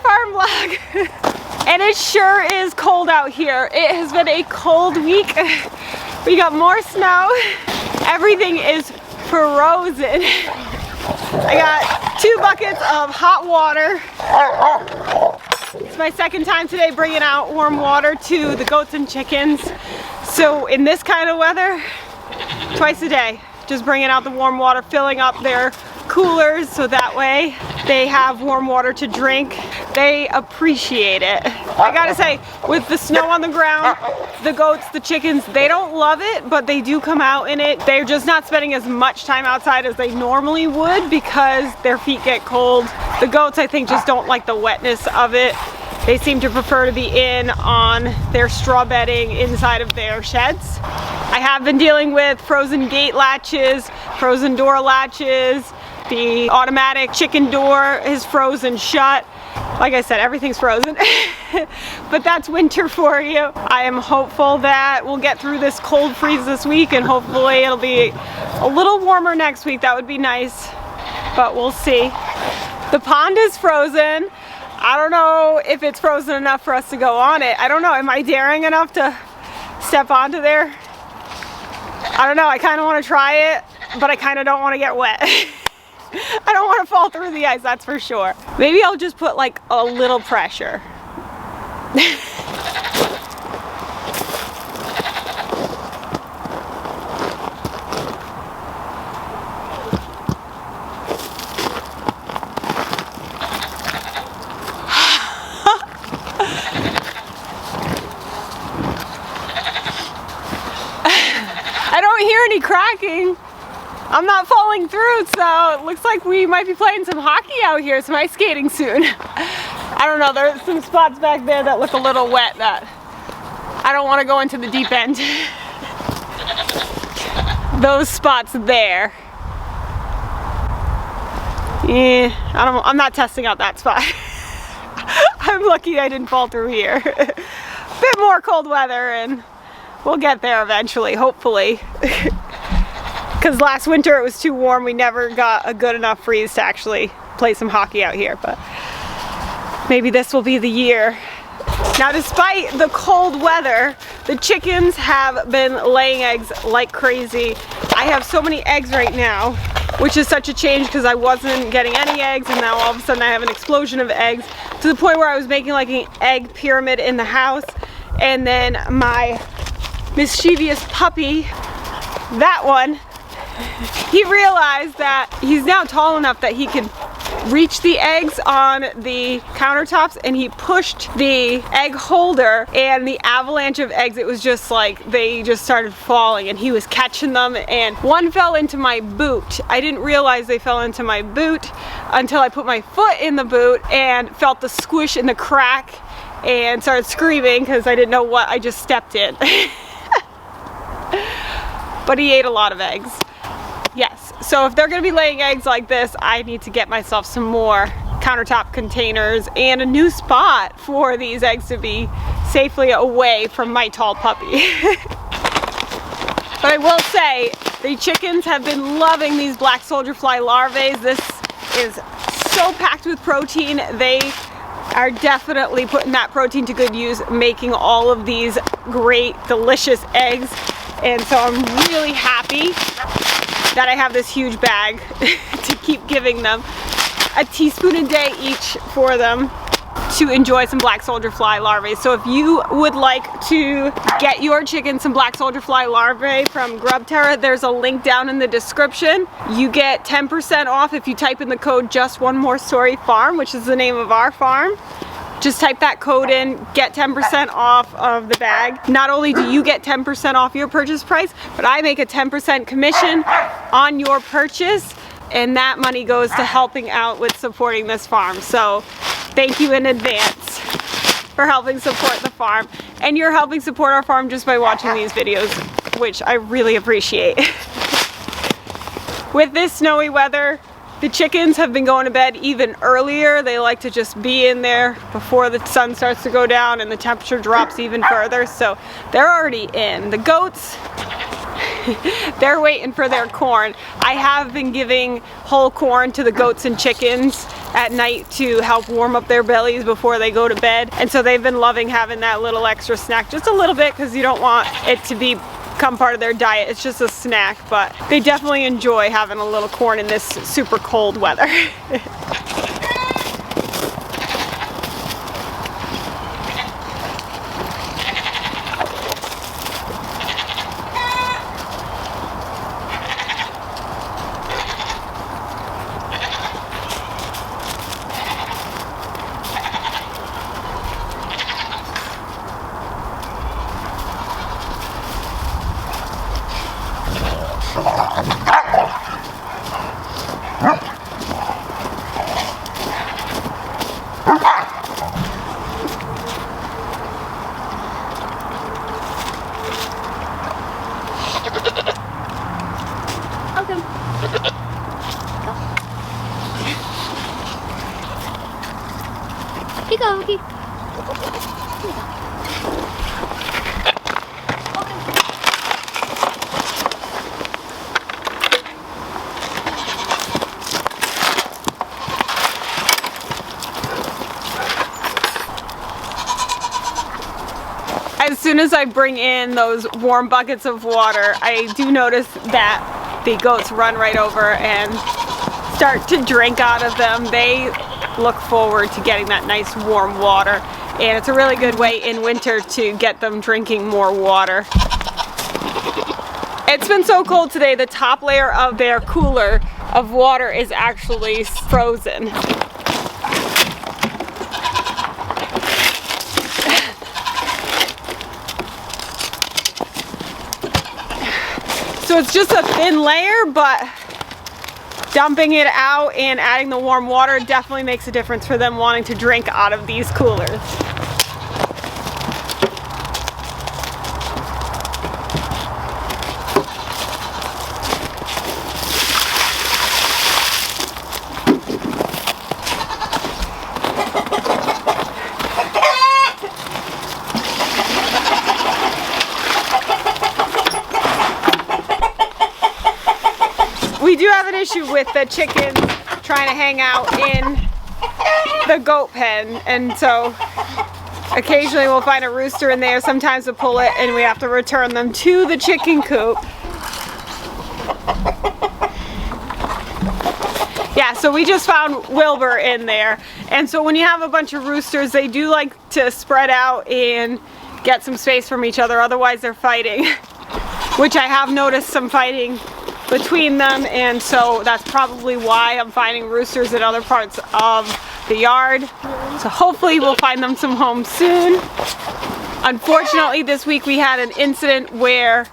farm vlog. And it sure is cold out here. It has been a cold week. We got more snow. Everything is frozen. I got 2 buckets of hot water. It's my second time today bringing out warm water to the goats and chickens. So in this kind of weather, twice a day, just bringing out the warm water, filling up their coolers so that way they have warm water to drink. They appreciate it. I gotta say, with the snow on the ground, the goats, the chickens, they don't love it, but they do come out in it. They're just not spending as much time outside as they normally would because their feet get cold. The goats, I think, just don't like the wetness of it. They seem to prefer to be in on their straw bedding inside of their sheds. I have been dealing with frozen gate latches, frozen door latches. The automatic chicken door is frozen shut. Like I said, everything's frozen. But that's winter for you. I am hopeful that we'll get through this cold freeze this week and hopefully it'll be a little warmer next week. That would be nice, but we'll see. The pond is frozen. I don't know if it's frozen enough for us to go on it. I don't know, am I daring enough to step onto there? I don't know, I kind of want to try it, but I kind of don't want to get wet. I don't want to fall through the ice, that's for sure. Maybe I'll just put like a little pressure. I don't hear any cracking. I'm not falling through, so it looks like we might be playing some hockey out here, some ice skating soon. I don't know, there's some spots back there that look a little wet that I don't want to go into the deep end. Those spots there. Yeah, I'm not testing out that spot. I'm lucky I didn't fall through here. Bit more cold weather and we'll get there eventually, hopefully. Because last winter it was too warm, we never got a good enough freeze to actually play some hockey out here, but maybe this will be the year. Now, despite the cold weather, the chickens have been laying eggs like crazy. I have so many eggs right now, which is such a change because I wasn't getting any eggs and now all of a sudden I have an explosion of eggs to the point where I was making like an egg pyramid in the house. And then my mischievous puppy, that one, he realized that he's now tall enough that he can reach the eggs on the countertops, and he pushed the egg holder and the avalanche of eggs, it was just like they just started falling and he was catching them, and one fell into my boot. I didn't realize they fell into my boot until I put my foot in the boot and felt the squish in the crack and started screaming because I didn't know what I just stepped in. But he ate a lot of eggs. Yes, so if they're gonna be laying eggs like this, I need to get myself some more countertop containers and a new spot for these eggs to be safely away from my tall puppy. But I will say, the chickens have been loving these black soldier fly larvae. This is so packed with protein. They are definitely putting that protein to good use, making all of these great, delicious eggs. And so I'm really happy that I have this huge bag to keep giving them a teaspoon a day each for them to enjoy some black soldier fly larvae. So if you would like to get your chicken some black soldier fly larvae from GrubTerra, there's a link down in the description. You get 10% off if you type in the code Just One More Story Farm, which is the name of our farm. Just type that code in, get 10% off of the bag. Not only do you get 10% off your purchase price, but I make a 10% commission on your purchase, and that money goes to helping out with supporting this farm. So thank you in advance for helping support the farm. And you're helping support our farm just by watching these videos, which I really appreciate. With this snowy weather, the chickens have been going to bed even earlier. They like to just be in there before the sun starts to go down and the temperature drops even further, so they're already in. The goats, They're waiting for their corn. I have been giving whole corn to the goats and chickens at night to help warm up their bellies before they go to bed. And so they've been loving having that little extra snack, just a little bit, because you don't want it to become part of their diet. It's just a snack, but they definitely enjoy having a little corn in this super cold weather. Okay. As soon as I bring in those warm buckets of water, I do notice that the goats run right over and start to drink out of them. They look forward to getting that nice warm water, and it's a really good way in winter to get them drinking more water. It's been so cold today, the top layer of their cooler of water is actually frozen. So it's just a thin layer, but dumping it out and adding the warm water definitely makes a difference for them wanting to drink out of these coolers. We do have an issue with the chickens trying to hang out in the goat pen, and so occasionally we'll find a rooster in there. Sometimes we'll pull it and we have to return them to the chicken coop. Yeah, so we just found Wilbur in there, and so when you have a bunch of roosters, they do like to spread out and get some space from each other, otherwise they're fighting, which I have noticed some fighting between them, and so that's probably why I'm finding roosters in other parts of the yard. So hopefully we'll find them some homes soon. Unfortunately, this week we had an incident where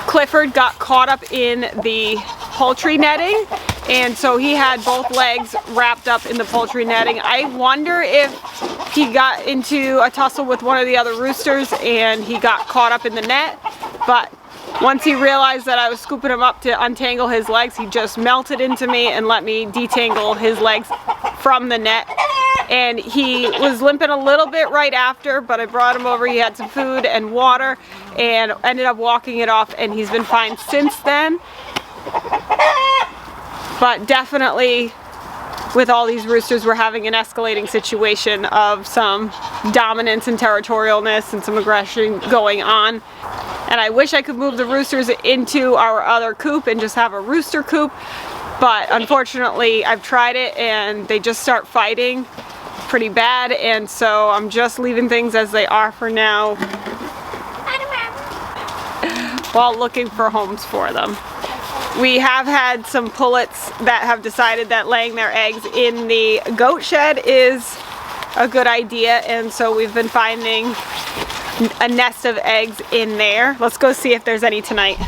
Clifford got caught up in the poultry netting, and so he had both legs wrapped up in the poultry netting. I wonder if he got into a tussle with one of the other roosters and he got caught up in the net, but once he realized that I was scooping him up to untangle his legs, he just melted into me and let me detangle his legs from the net. And he was limping a little bit right after, but I brought him over. He had some food and water and ended up walking it off, and he's been fine since then. But definitely with all these roosters, we're having an escalating situation of some dominance and territorialness and some aggression going on. And I wish I could move the roosters into our other coop and just have a rooster coop, but unfortunately I've tried it and they just start fighting pretty bad, and so I'm just leaving things as they are for now while looking for homes for them. We have had some pullets that have decided that laying their eggs in the goat shed is a good idea, and so we've been finding a nest of eggs in there. Let's go see if there's any tonight.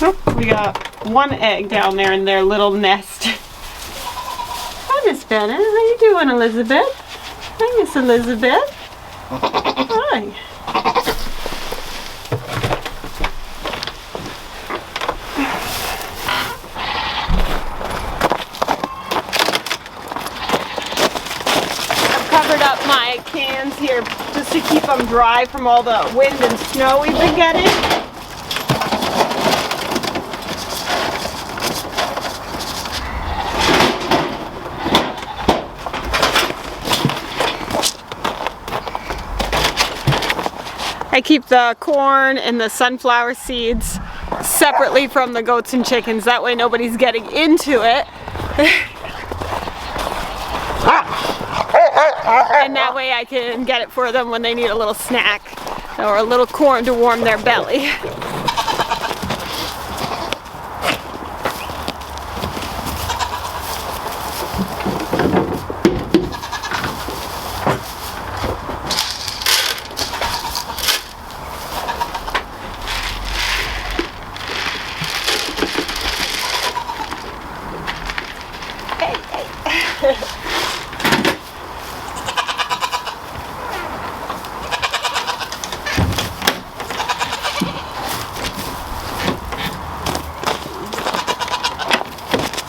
Oh, we got one egg down there in their little nest. Hi, Miss Bennett. How you doing, Elizabeth? Hi, Miss Elizabeth. Hi. Covered up my cans here just to keep them dry from all the wind and snow we've been getting. I keep the corn and the sunflower seeds separately from the goats and chickens. That way nobody's getting into it. And that way I can get it for them when they need a little snack or a little corn to warm their belly.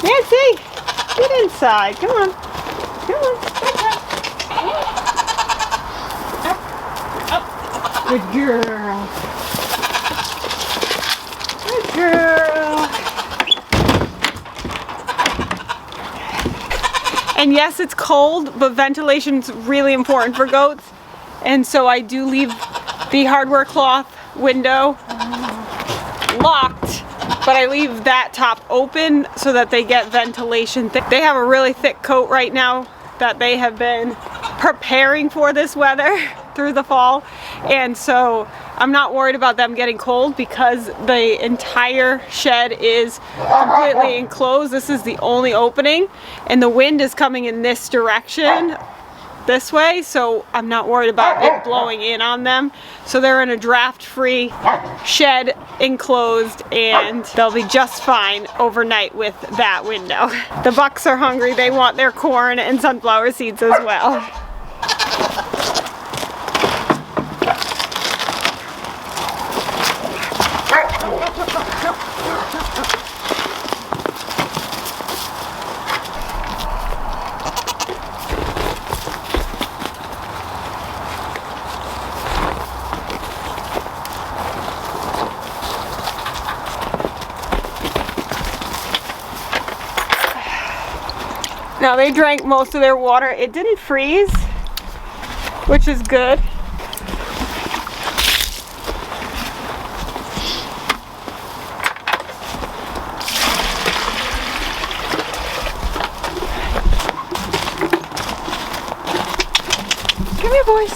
Nancy, get inside. Come on. Come on. Up. Good girl. Good girl. And yes, it's cold, but ventilation's really important for goats. And so I do leave the hardware cloth window locked, but I leave that top open so that they get ventilation. They have a really thick coat right now that they have been preparing for this weather through the fall. And so I'm not worried about them getting cold because the entire shed is completely enclosed. This is the only opening and the wind is coming in this direction, this way, so I'm not worried about it blowing in on them. So they're in a draft-free shed, enclosed, and they'll be just fine overnight with that window. The bucks are hungry. They want their corn and sunflower seeds as well. Now they drank most of their water. It didn't freeze, which is good. Come here, boys.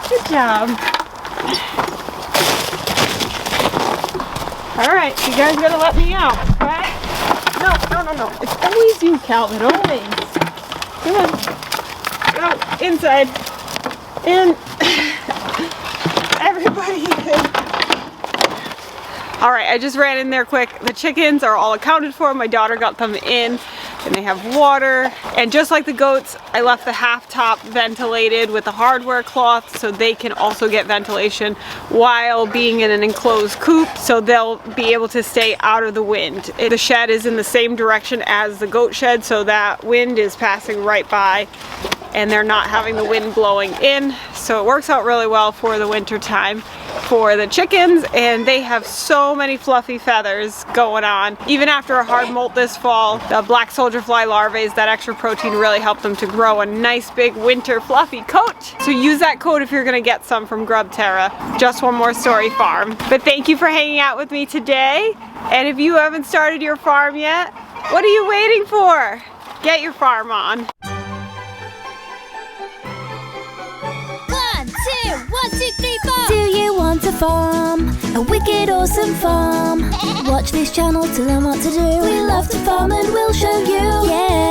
Good job. All right, you guys gotta let me out, okay? No. It's always you, Calvin, always. Come on. Go inside. In. Everybody in. All right, I just ran in there quick. The chickens are all accounted for. My daughter got them in. And they have water, and just like the goats, I left the half top ventilated with the hardware cloth so they can also get ventilation while being in an enclosed coop, so they'll be able to stay out of the wind. The shed is in the same direction as the goat shed, so that wind is passing right by and they're not having the wind blowing in, so it works out really well for the winter time for the chickens. And they have so many fluffy feathers going on. Even after a hard molt this fall, the black soldier fly larvae, that extra protein really helped them to grow a nice big winter fluffy coat. So use that coat if you're gonna get some from Grub Terra. Just One More Story Farm. But thank you for hanging out with me today. And if you haven't started your farm yet, what are you waiting for? Get your farm on. 1, 2, 3, 4. Do you want a farm? A wicked awesome farm? Watch this channel to learn what to do. We love to farm and we'll show you. Yeah.